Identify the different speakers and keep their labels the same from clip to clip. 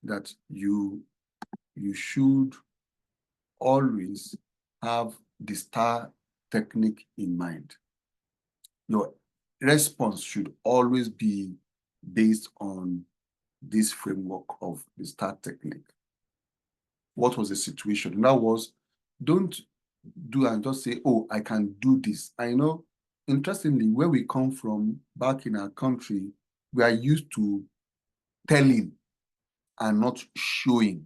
Speaker 1: that you should always have the STAR technique in mind. Your response should always be based on this framework of the STAR technique. What was the situation? And that was, don't do and just say, oh, I can do this. I know, interestingly, where we come from back in our country, we are used to telling and not showing.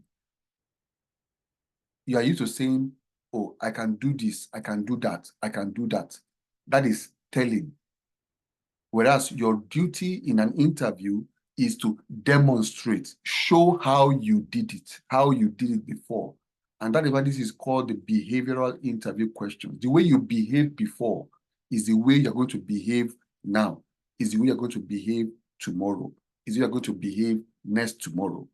Speaker 1: You are used to saying, oh, I can do this, I can do that, I can do that. That is telling. Whereas your duty in an interview is to demonstrate, show how you did it before. And that this is called the behavioral interview questions. The way you behaved before is the way you're going to behave now, is the way you're going to behave tomorrow, is the way you're going to behave next tomorrow.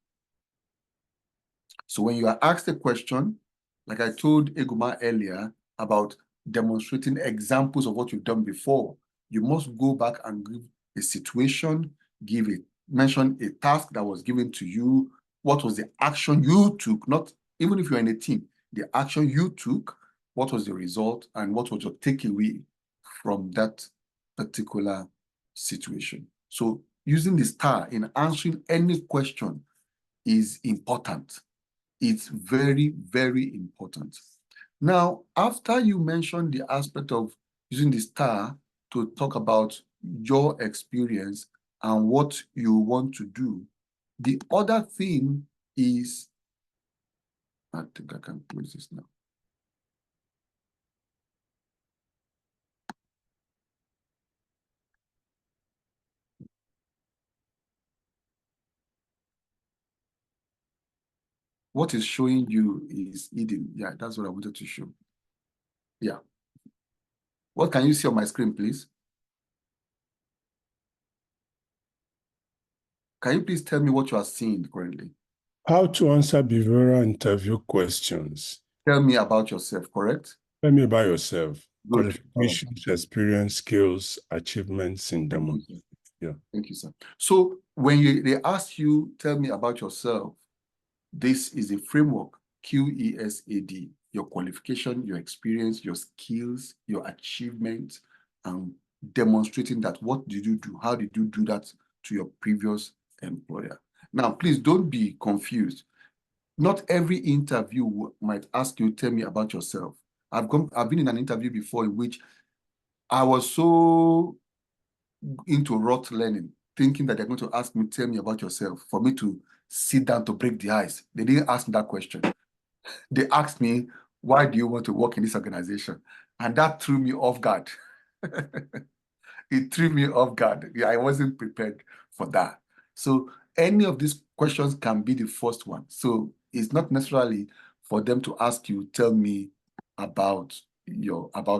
Speaker 1: So when you are asked a question, like I told Eguma earlier about demonstrating examples of what you've done before, you must go back and give a situation, mention a task that was given to you, what was the action you took, not even if you're in a team, the action you took, what was the result, and what was your takeaway from that particular situation. So using the STAR in answering any question is important. It's very, very important. Now, after you mentioned the aspect of using the STAR to talk about your experience and what you want to do, the other thing is, I think I can close this now. What is showing you is hidden. Yeah, that's what I wanted to show. Yeah. What can you see on my screen, please? Can you please tell me what you are seeing currently?
Speaker 2: How to answer behavioral interview questions.
Speaker 1: Tell me about yourself, correct?
Speaker 2: Tell me about yourself.
Speaker 1: Good.
Speaker 2: Qualifications, experience, skills, achievements in demo. Yeah.
Speaker 1: Thank you, sir. So when they ask you, tell me about yourself, this is a framework, QESAD, your qualification, your experience, your skills, your achievements, and demonstrating that what did you do? How did you do that to your previous employer? Now, please don't be confused. Not every interview might ask you, tell me about yourself. I've been in an interview before in which I was so into rote learning, thinking that they're going to ask me, tell me about yourself, for me to sit down to break the ice. They didn't ask me that question. They asked me, why do you want to work in this organization? And that threw me off guard. It threw me off guard. I wasn't prepared for that. So any of these questions can be the first one. So it's not necessarily for them to ask you, tell me about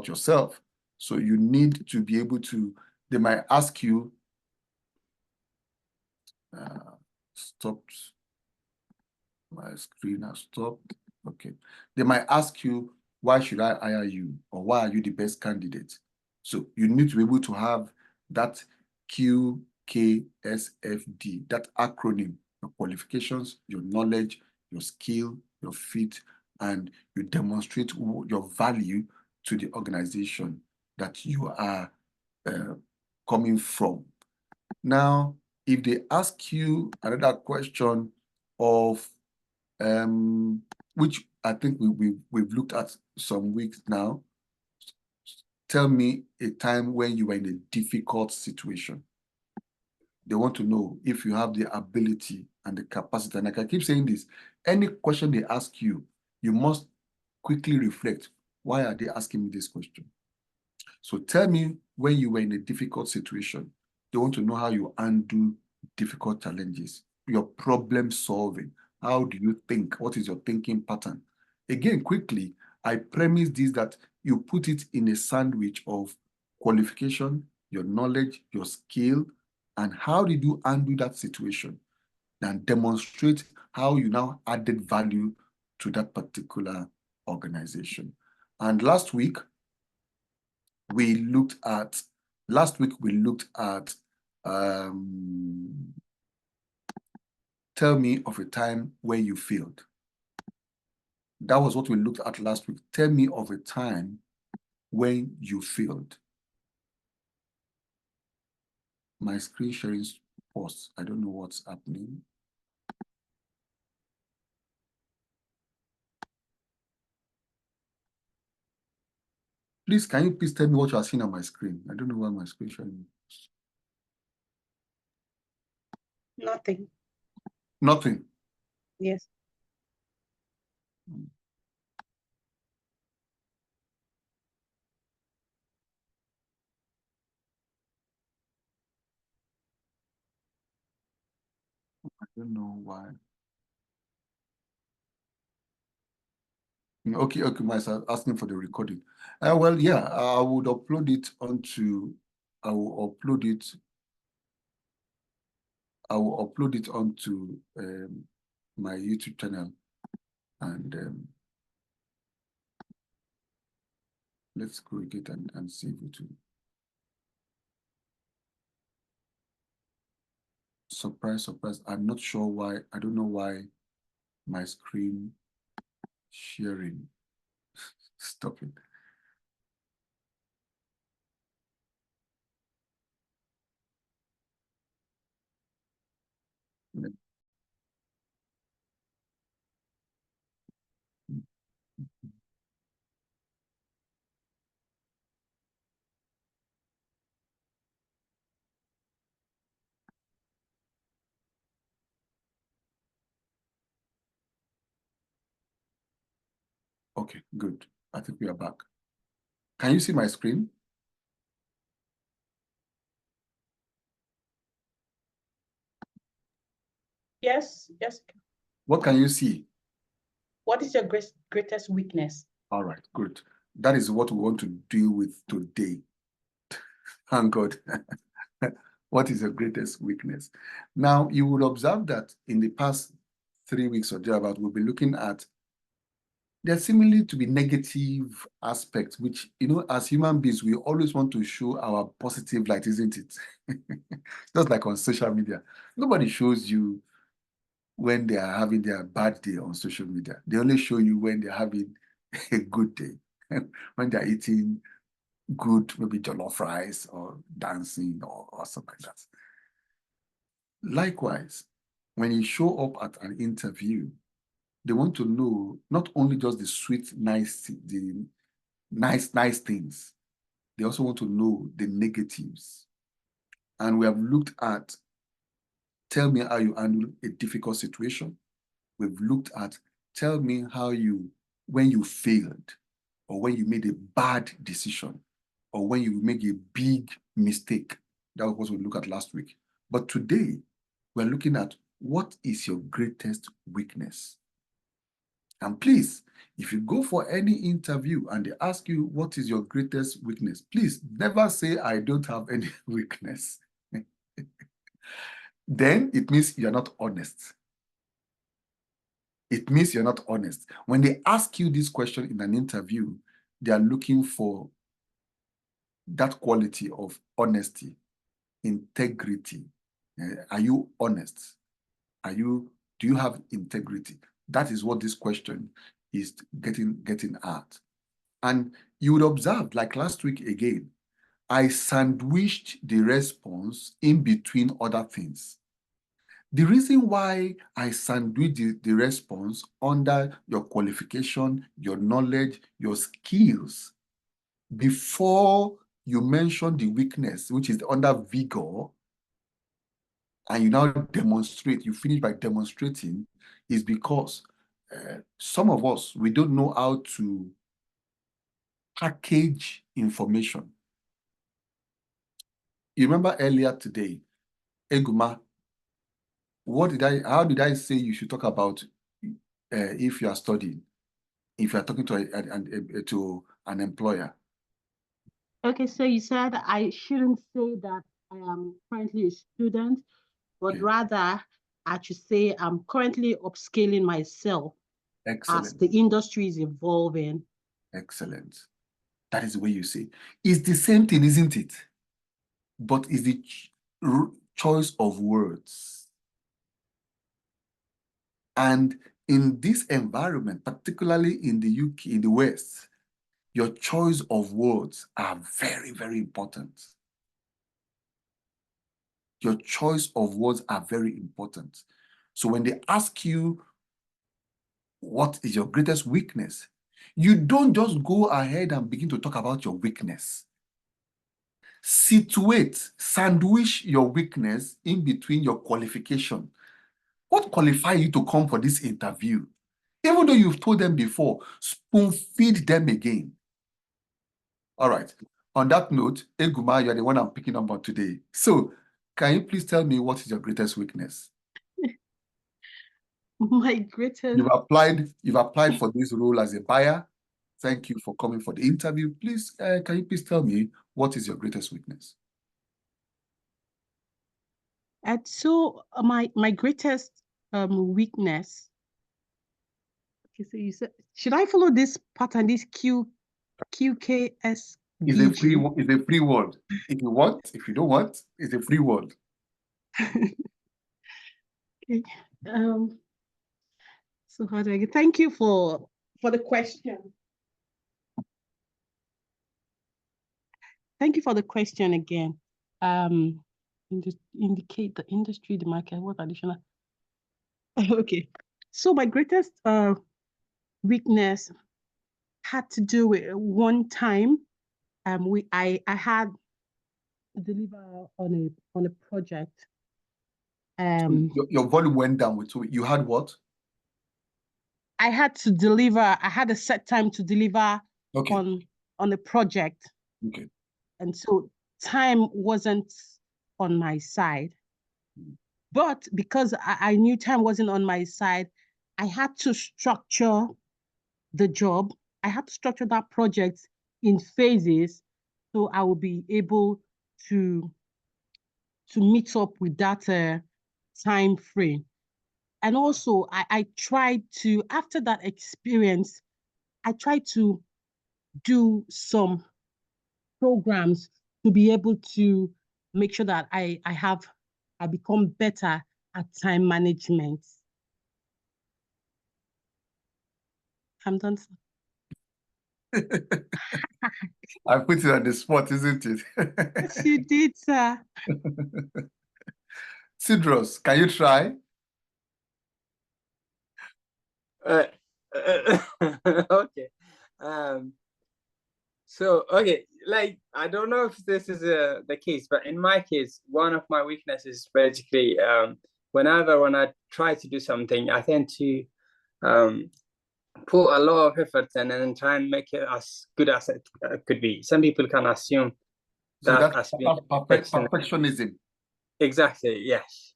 Speaker 1: yourself. So you need to be able to, they might ask you, stopped, my screen has stopped. Okay. They might ask you, why should I hire you? Or why are you the best candidate? So you need to be able to have that QKSFD, that acronym, your qualifications, your knowledge, your skill, your fit, and you demonstrate your value to the organization that you are coming from. Now, if they ask you another question of which I think we've looked at some weeks now, tell me a time when you were in a difficult situation. They want to know if you have the ability and the capacity. And like I keep saying this, any question they ask you, you must quickly reflect, why are they asking me this question? So tell me when you were in a difficult situation. They want to know how you undo difficult challenges, your problem solving. How do you think? What is your thinking pattern? Again, quickly, I premise this that you put it in a sandwich of qualification, your knowledge, your skill, and how did you undo that situation? And demonstrate how you now added value to that particular organization. And last week, we looked at Tell me of a time when you failed. That was what we looked at last week. Tell me of a time when you failed. My screen sharing is paused. I don't know what's happening. Please, can you please tell me what you are seeing on my screen? I don't know why my screen sharing.
Speaker 3: Nothing.
Speaker 1: Nothing.
Speaker 3: Yes.
Speaker 1: I don't know why. Okay, myself asking for the recording. Well, yeah, I would upload it onto, I will upload it. I will upload it onto my YouTube channel, and let's correct it and save it too. Surprise, surprise. I'm not sure why. I don't know why my screen sharing. Stop it. Okay, good. I think we are back. Can you see my screen?
Speaker 3: Yes. Yes.
Speaker 1: What can you see?
Speaker 3: What is your greatest weakness?
Speaker 1: All right, good. That is what we want to deal with today. Thank God. What is your greatest weakness? Now, you would observe that in the past 3 weeks or thereabout, we'll be looking at there seemingly to be negative aspects, which, as human beings, we always want to show our positive light, isn't it? Just like on social media. Nobody shows you when they are having their bad day on social media. They only show you when they're having a good day, when they're eating good, maybe jollof rice or dancing or something like that. Likewise, when you show up at an interview, they want to know not only just the sweet, the nice things. They also want to know the negatives. And we have looked at, tell me how you handle a difficult situation. We've looked at, tell me how when you failed, or when you made a bad decision, or when you make a big mistake. That was what we looked at last week. But today, we're looking at what is your greatest weakness? And please, if you go for any interview and they ask you what is your greatest weakness, please never say, I don't have any weakness. Then it means you're not honest. It means you're not honest. When they ask you this question in an interview, they are looking for that quality of honesty, integrity. Are you honest? Do you have integrity? That is what this question is getting at. And you would observe, like last week again, I sandwiched the response in between other things. The reason why I sandwiched the response under your qualification, your knowledge, your skills, before you mention the weakness, which is under vigor, and you now demonstrate, you finish by demonstrating, is because some of us, we don't know how to package information. You remember earlier today, Eguma, how did I say you should talk about if you are studying, if you are talking to an employer?
Speaker 3: Okay, so you said I shouldn't say that I am currently a student, but
Speaker 1: Okay.
Speaker 3: rather I should say I'm currently upscaling myself as
Speaker 1: Excellent.
Speaker 3: the industry is evolving.
Speaker 1: Excellent. That is the way you say. It's the same thing, isn't it? But it's the choice of words. And in this environment, particularly in the UK, in the West, your choice of words are very, very important. Your choice of words are very important. So when they ask you, what is your greatest weakness? You don't just go ahead and begin to talk about your weakness. Situate, sandwich your weakness in between your qualification. What qualifies you to come for this interview? Even though you've told them before, spoon feed them again. All right. On that note, Eguma, you're the one I'm picking up on today. So can you please tell me what is your greatest weakness?
Speaker 3: My greatest...
Speaker 1: You've applied for this role as a buyer. Thank you for coming for the interview. Please, can you please tell me what is your greatest weakness?
Speaker 3: And so my greatest weakness. Okay, so you said, should I follow this pattern, this QKS?
Speaker 1: It's a free word. If you want, if you don't want, it's a free word.
Speaker 3: Okay. So how do I get? Thank you for the question. Thank you for the question again. Indicate the industry, the market, what additional? Okay. So my greatest weakness had to do with one time I had to deliver on a project.
Speaker 1: Your volume went down with you had what?
Speaker 3: I had to deliver. I had a set time to deliver
Speaker 1: okay.
Speaker 3: on a project.
Speaker 1: Okay.
Speaker 3: And so time wasn't on my side. But because I knew time wasn't on my side, I had to structure the job. I had to structure that project in phases so I will be able to meet up with that time frame. And also, I tried to, after that experience, I tried to do some programs to be able to make sure that I become better at time management. I'm done.
Speaker 1: I put you on the spot, isn't it?
Speaker 3: Yes, you did, sir.
Speaker 1: Sidros, can you try?
Speaker 4: Okay. So, okay, like, I don't know if this is the case, but in my case, one of my weaknesses is basically whenever when I try to do something, I tend to put a lot of effort and then try and make it as good as it could be. Some people can assume
Speaker 1: So
Speaker 4: that
Speaker 1: that's
Speaker 4: as being
Speaker 1: perfectionism.
Speaker 4: Exactly, yes.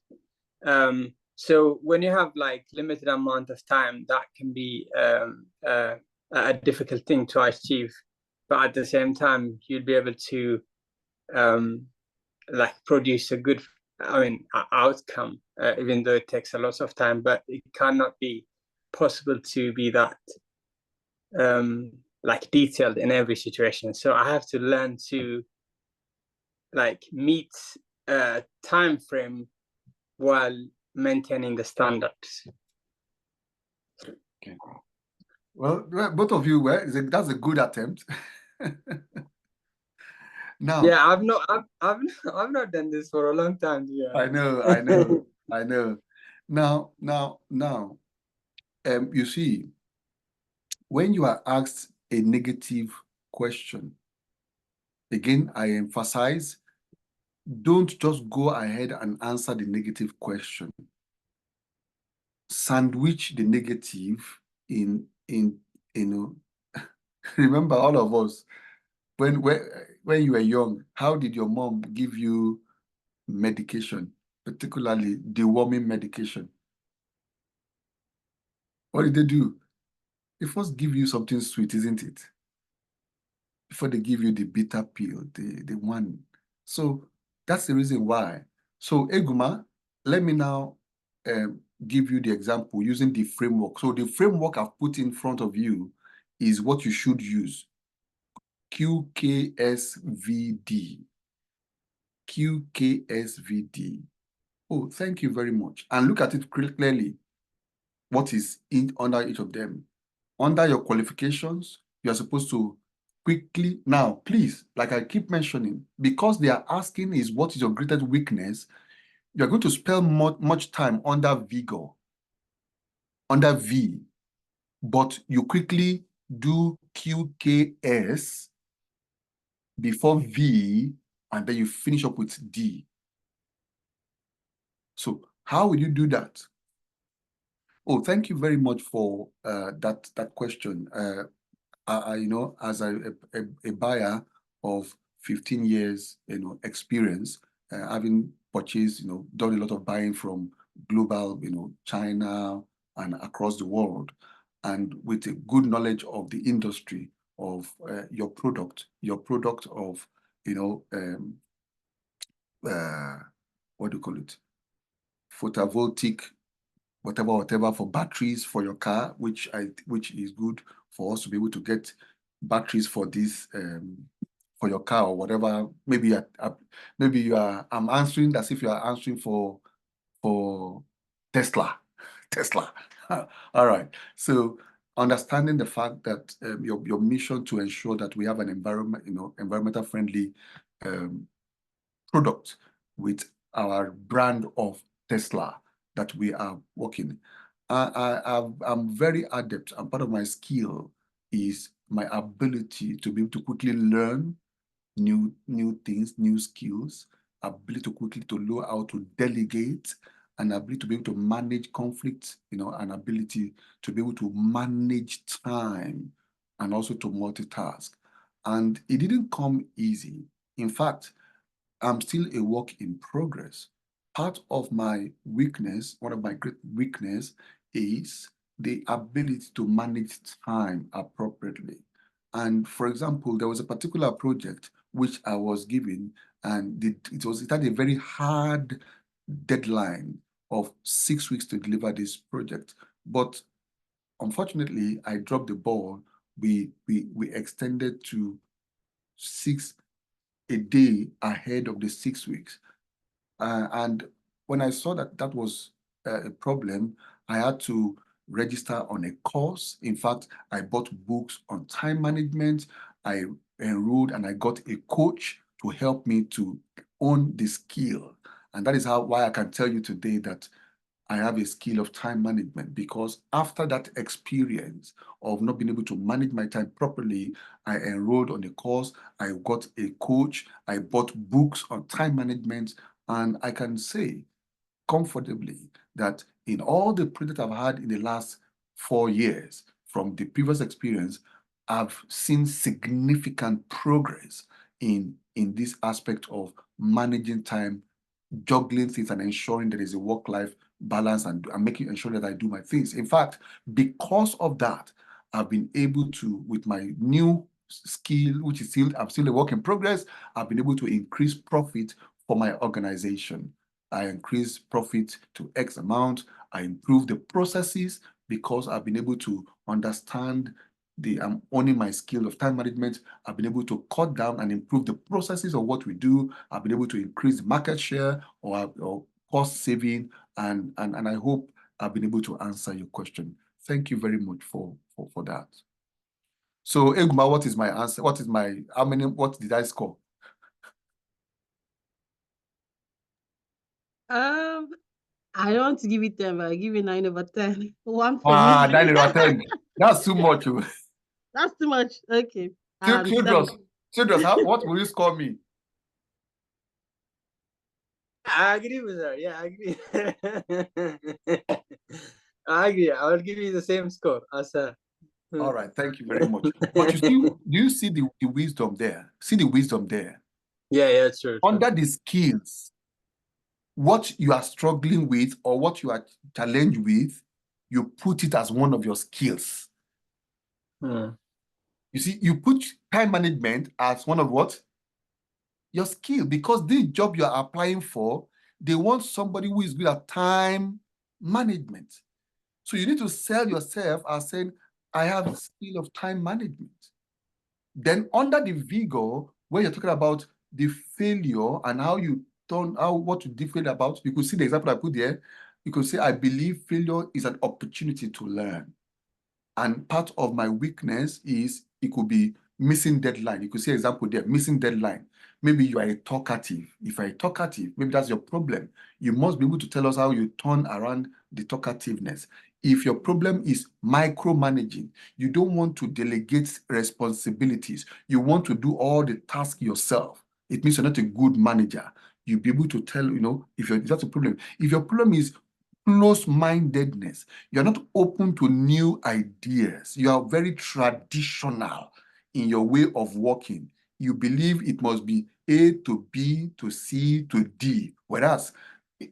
Speaker 4: So when you have like limited amount of time, that can be a difficult thing to achieve. But at the same time, you'll be able to like produce a good, outcome, even though it takes a lot of time. But it cannot be possible to be that like detailed in every situation. So I have to learn to like meet a time frame while maintaining the standards.
Speaker 1: Okay. Well, both of you were. That's a good attempt. Now,
Speaker 4: yeah, I've not done this for a long time. Yeah,
Speaker 1: I know. Now, you see, when you are asked a negative question, again, I emphasize, don't just go ahead and answer the negative question. Sandwich the negative in remember, all of us, when you were young, how did your mom give you medication, particularly deworming medication? What did they do? They first give you something sweet, isn't it? Before they give you the bitter pill, the one. So that's the reason why. So Eguma, let me now give you the example using the framework. So the framework I've put in front of you is what you should use. QKSVD. QKSVD. Oh, thank you very much. And look at it clearly. what is in under each of them. Under your qualifications, you are supposed to quickly, now, please, like I keep mentioning, because they are asking is what is your greatest weakness, you're going to spend much time under vigor, under V, but you quickly do QKS before V, and then you finish up with D. So how will you do that? Oh, thank you very much for that question. You know, as a buyer of 15 years, you know, experience, having purchased, you know, done a lot of buying from global, you know, China and across the world, and with a good knowledge of the industry of your product of, you know, what do you call it? Photovoltaic, whatever for batteries for your car, which is good for us to be able to get batteries for this for your car or whatever. Maybe I'm answering as if you are answering for Tesla. Tesla. All right. So understanding the fact that your mission to ensure that we have an environmental friendly product with our brand of Tesla that we are working. I'm very adept, and part of my skill is my ability to be able to quickly learn new things, new skills, ability to quickly to know how to delegate, and ability to be able to manage conflict, you know, and ability to be able to manage time and also to multitask. And it didn't come easy. In fact, I'm still a work in progress. Part of my weakness, one of my great weakness, is the ability to manage time appropriately. And for example, there was a particular project which I was given, and it had a very hard deadline of 6 weeks to deliver this project. But unfortunately, I dropped the ball. We extended to 6 a day ahead of the 6 weeks. And when I saw that that was a problem, I had to register on a course. In fact, I bought books on time management. I enrolled and I got a coach to help me to own the skill. And that is why I can tell you today that I have a skill of time management, because after that experience of not being able to manage my time properly, I enrolled on a course, I got a coach, I bought books on time management, and I can say comfortably that in all the projects I've had in the last 4 years from the previous experience, I've seen significant progress in this aspect of managing time, juggling things, and ensuring there is a work-life balance, and making sure that I do my things. In fact, because of that, I've been able to, with my new skill, which is I'm still a work in progress, I've been able to increase profit for my organization. I increase profit to X amount. I improve the processes because I've been able to understand I'm owning my skill of time management. I've been able to cut down and improve the processes of what we do. I've been able to increase market share or cost saving, and I hope I've been able to answer your question. Thank you very much for that. So, Eguma, what is my answer? What did I score?
Speaker 3: I don't want to give it 10, but I'll give you 9 over 10. One for
Speaker 1: 9 over 10. That's too much.
Speaker 3: That's too much. Okay.
Speaker 1: Children, what will you score me?
Speaker 4: I agree with her. Yeah, I agree. I agree. I will give you the same score as her.
Speaker 1: All right, thank you very much. But do you see the wisdom there? See the wisdom there?
Speaker 4: Yeah, true.
Speaker 1: Under the skills, what you are struggling with or what you are challenged with, you put it as one of your skills. You see, you put time management as one of what? Your skill, because this job you are applying for, they want somebody who is good at time management. So you need to sell yourself as saying, I have a skill of time management. Then under the vigor, when you're talking about the failure and what you did fail about, you could see the example I put there. you could say, I believe failure is an opportunity to learn. And part of my weakness is it could be missing deadline. You could see example there, missing deadline. Maybe you are a talkative. If you're a talkative, maybe that's your problem. You must be able to tell us how you turn around the talkativeness. If your problem is micromanaging, you don't want to delegate responsibilities. You want to do all the tasks yourself. It means you're not a good manager. You'll be able to tell, if that's a problem. If your problem is close-mindedness, you're not open to new ideas. You are very traditional in your way of working. You believe it must be A to B to C to D, whereas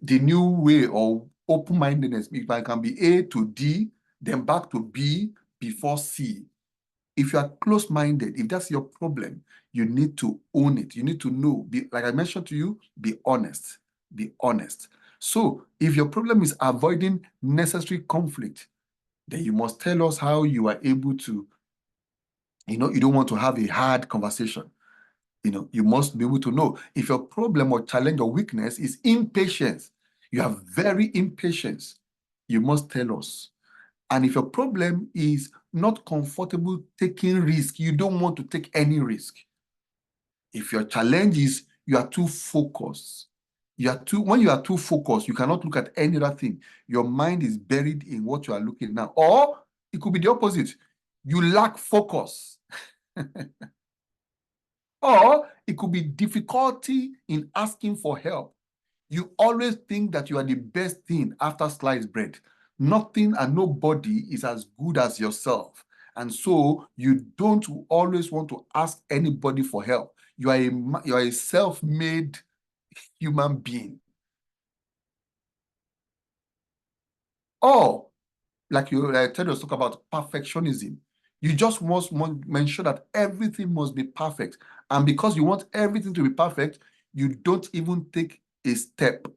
Speaker 1: the new way of open-mindedness, if I can be A to D, then back to B before C. If you are close-minded, if that's your problem, you need to own it. You need to know, like I mentioned to you, be honest. Be honest. So if your problem is avoiding necessary conflict, then you must tell us how you are able to, you don't want to have a hard conversation. You must be able to know if your problem or challenge or weakness is impatience. You are very impatient. You must tell us. And if your problem is not comfortable taking risk, you don't want to take any risk. If your challenge is you are too focused, when you are too focused, you cannot look at any other thing. Your mind is buried in what you are looking now. Or it could be the opposite. You lack focus. Or it could be difficulty in asking for help. You always think that you are the best thing after sliced bread. Nothing and nobody is as good as yourself. And so you don't always want to ask anybody for help. You are a self-made human being. Or, like I tell us, talk about perfectionism. You just must ensure that everything must be perfect. And because you want everything to be perfect, you don't even take a step.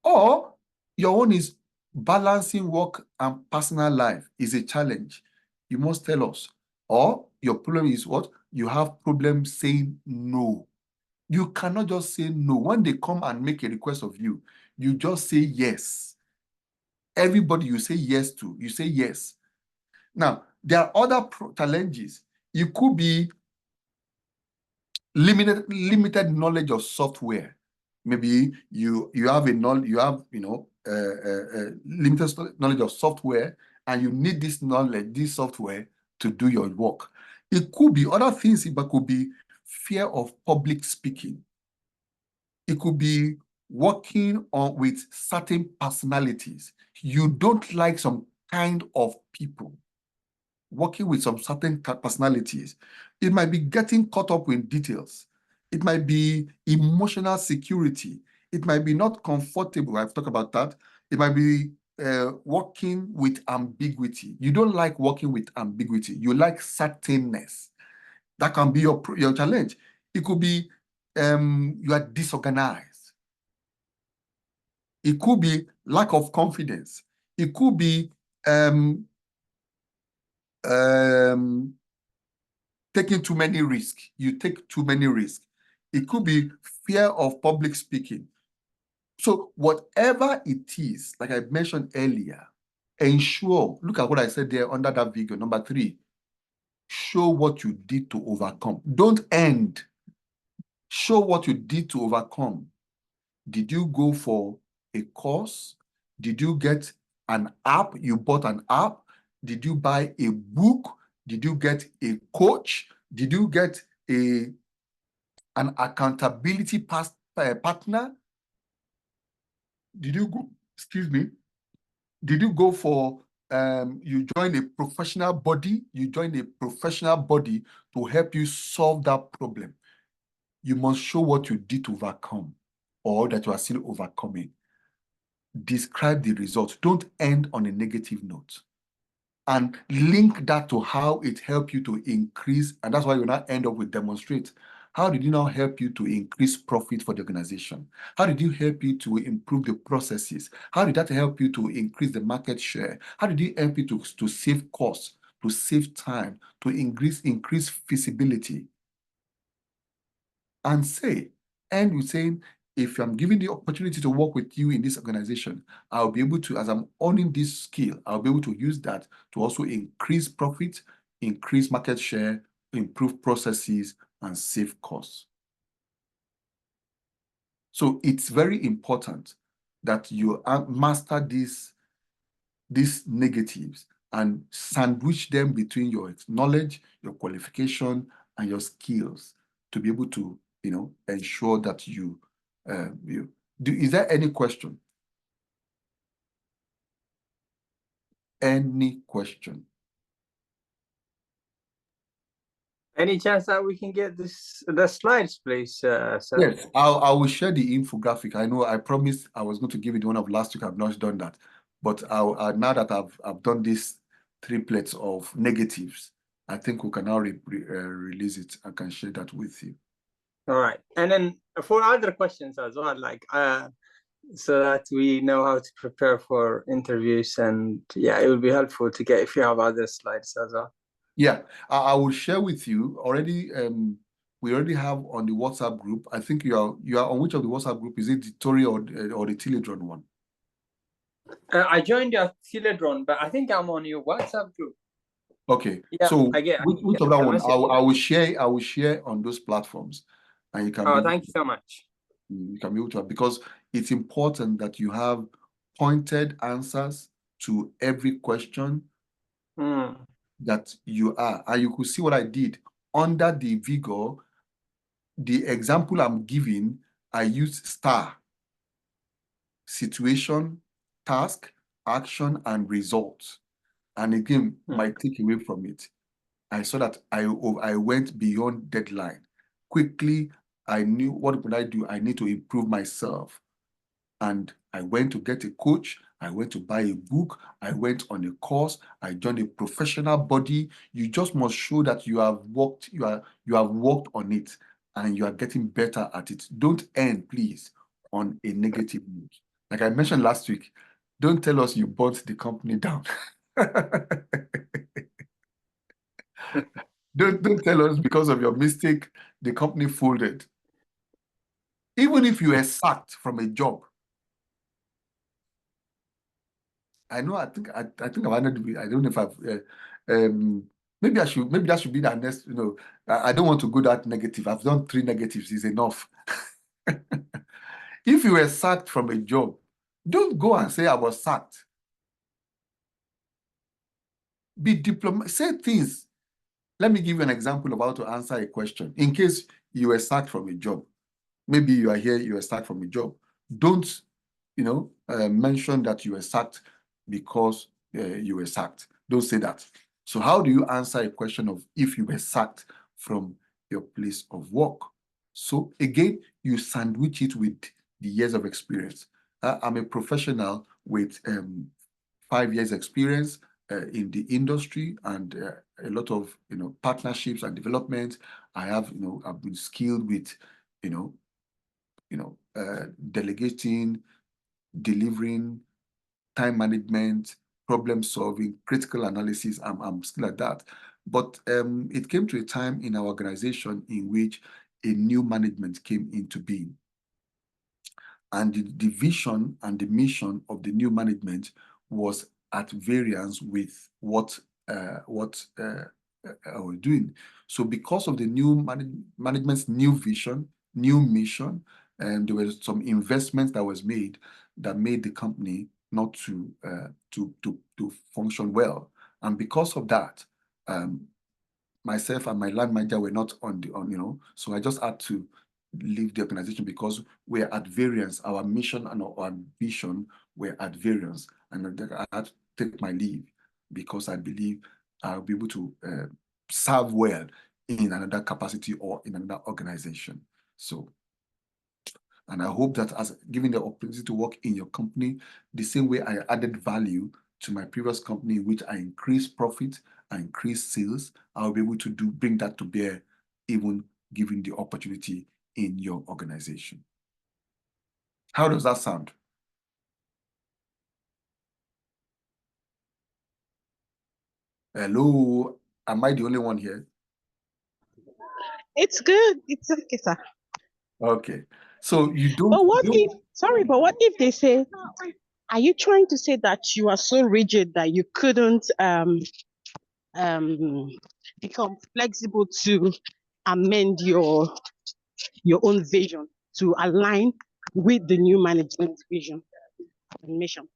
Speaker 1: Or your own is balancing work and personal life is a challenge. You must tell us. Or your problem is what? You have problems saying no. You cannot just say no. When they come and make a request of you, you just say yes. Everybody you say yes to, you say yes. Now, there are other challenges. You could be limited knowledge of software. Maybe you have limited knowledge of software, and you need this software to do your work. It could be other things, but could be fear of public speaking. It could be working with certain personalities. You don't like some kind of people. Working with some certain personalities. It might be getting caught up in details. It might be emotional security. It might be not comfortable. I've talked about that. It might be working with ambiguity. You don't like working with ambiguity. You like certainness. That can be your challenge. It could be you are disorganized. It could be lack of confidence. It could be taking too many risks. You take too many risks. It could be fear of public speaking. So whatever it is, like I mentioned earlier, ensure, look at what I said there under that video, number 3, show what you did to overcome. Don't end. Show what you did to overcome. Did you go for a course? Did you get an app? You bought an app? Did you buy a book? Did you get a coach? Did you get an accountability partner? Did you go, did you go for, you join a professional body? You join a professional body to help you solve that problem. You must show what you did to overcome or that you are still overcoming. Describe the results. Don't end on a negative note. And link that to how it helped you to increase, and that's why you now end up with demonstrate. How did it now help you to increase profit for the organization? How did it help you to improve the processes? How did that help you to increase the market share? How did it help you to save costs, to save time, to increase feasibility? And end with saying if I'm given the opportunity to work with you in this organization, I'll be able to, as I'm owning this skill, I'll be able to use that to also increase profit, increase market share, improve processes, and save costs. So it's very important that you master these negatives and sandwich them between your knowledge, your qualification, and your skills to be able to, ensure that is there any question? Any question?
Speaker 4: Any chance that we can get the slides, please, sir?
Speaker 1: Yes, I will share the infographic. I know I promised I was going to give it one of last week. I've not done that, but now that I've done these triplets of negatives, I think we can now release it. I can share that with you.
Speaker 4: All right, and then for other questions as well, like so that we know how to prepare for interviews, and yeah, it would be helpful to get if you have other slides as well.
Speaker 1: Yeah, I will share with you already. We already have on the WhatsApp group. I think you are on which of the WhatsApp group? Is it the Tory or the Teledron one?
Speaker 4: I joined your Teledron, but I think I'm on your WhatsApp group.
Speaker 1: Okay,
Speaker 4: yeah,
Speaker 1: so
Speaker 4: I get
Speaker 1: which of that one? I will share on those platforms, and you can.
Speaker 4: Oh, thank you so much.
Speaker 1: You can be able to, because it's important that you have pointed answers to every question that you are. And you could see what I did under the vigor. The example I'm giving, I use STAR: situation, task, action, and result. And again, my takeaway from it, I saw that I went beyond deadline. Quickly, I knew, what would I do? I need to improve myself. And I went to get a coach. I went to buy a book. I went on a course. I joined a professional body. You just must show that you have worked, you have worked on it, and you are getting better at it. Don't end, please, on a negative note. Like I mentioned last week, don't tell us you burnt the company down. Don't tell us because of your mistake, the company folded. Even if you were sacked from a job, I know. I think I've ended. I don't know if I've. Maybe that should be the next. I don't want to go that negative. I've done 3 negatives. Is enough. If you were sacked from a job, don't go and say I was sacked. Be diplomatic. Say things. Let me give you an example of how to answer a question. In case you were sacked from a job, maybe you are here. You were sacked from a job. Don't mention that you were sacked because you were sacked. Don't say that. So how do you answer a question of if you were sacked from your place of work? So again, you sandwich it with the years of experience. I'm a professional with 5 years experience in the industry and a lot of partnerships and development. I have I've been skilled with delegating, delivering, time management, problem solving, critical analysis. I'm still at that. But it came to a time in our organization in which a new management came into being. And the vision and the mission of the new management was at variance with what I was doing. So because of the new management's new vision, new mission, and there was some investments that was made that made the company not to function well. And because of that, myself and my land manager were not so I just had to leave the organization because we're at variance. Our mission and our vision were at variance, and I had to take my leave because I believe I'll be able to serve well in another capacity or in another organization. So, and I hope that as given the opportunity to work in your company, the same way I added value to my previous company, which I increased profit, I increased sales, I'll be able to bring that to bear, even given the opportunity in your organization. How does that sound? Hello, am I the only one here?
Speaker 3: It's good. It's okay, sir.
Speaker 1: Okay. So you don't.
Speaker 3: But what if, sorry, but what if they say, are you trying to say that you are so rigid that you couldn't become flexible to amend your own vision to align with the new management vision and mission?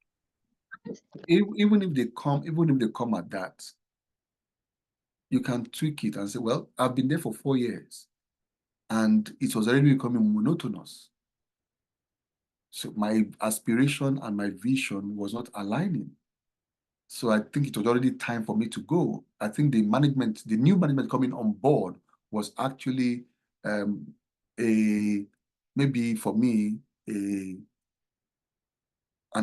Speaker 1: Even if they come at that, you can tweak it and say, well, I've been there for 4 years and it was already becoming monotonous. So my aspiration and my vision was not aligning. So I think it was already time for me to go. I think the new management coming on board was actually maybe for me, an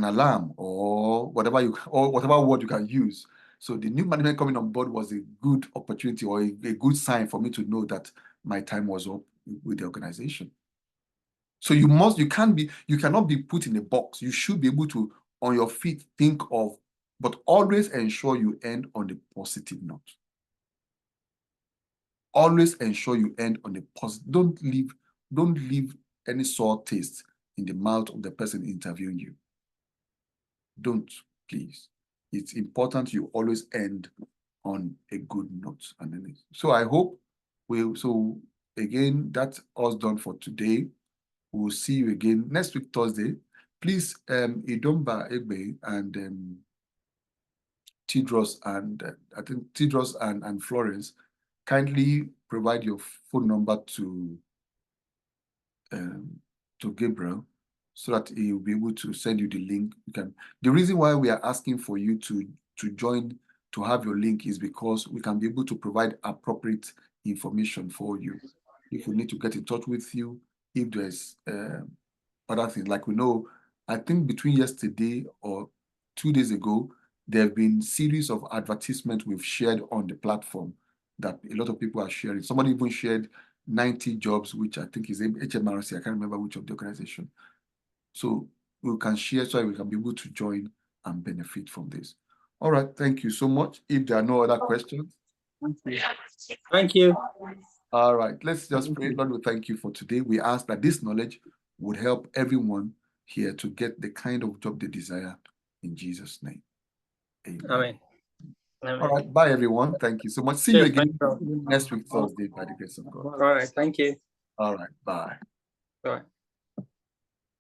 Speaker 1: alarm or whatever word you can use. So the new management coming on board was a good opportunity or a good sign for me to know that my time was up with the organization. So you cannot be put in a box. You should be able to, on your feet, think of, but always ensure you end on a positive note. Always ensure you end on a positive. Don't leave any sour taste in the mouth of the person interviewing you. Don't, please. It's important you always end on a good note. So I hope again, that's us done for today. We'll see you again next week, Thursday. Please, Idomba Egbe and Tidros and I think Tidros and Florence, kindly provide your phone number to Gabriel so that he will be able to send you the link. The reason why we are asking for you to join, to have your link, is because we can be able to provide appropriate information for you. If we need to get in touch with you, if there's other things, like we know, I think between yesterday or 2 days ago, there have been series of advertisements we've shared on the platform that a lot of people are sharing. Somebody even shared 90 jobs, which I think is HMRC. I can't remember which of the organization. So we can share so we can be able to join and benefit from this. All right, thank you so much. If there are no other questions.
Speaker 4: Thank you.
Speaker 1: All right, let's just pray. Lord, we thank you for today. We ask that this knowledge would help everyone here to get the kind of job they desire, in Jesus' name. Amen.
Speaker 4: Amen. Amen.
Speaker 1: All right, bye everyone. Thank you so much. See you again next week, Thursday, by the grace of God.
Speaker 4: All right, thank you.
Speaker 1: All right, bye.
Speaker 4: Bye.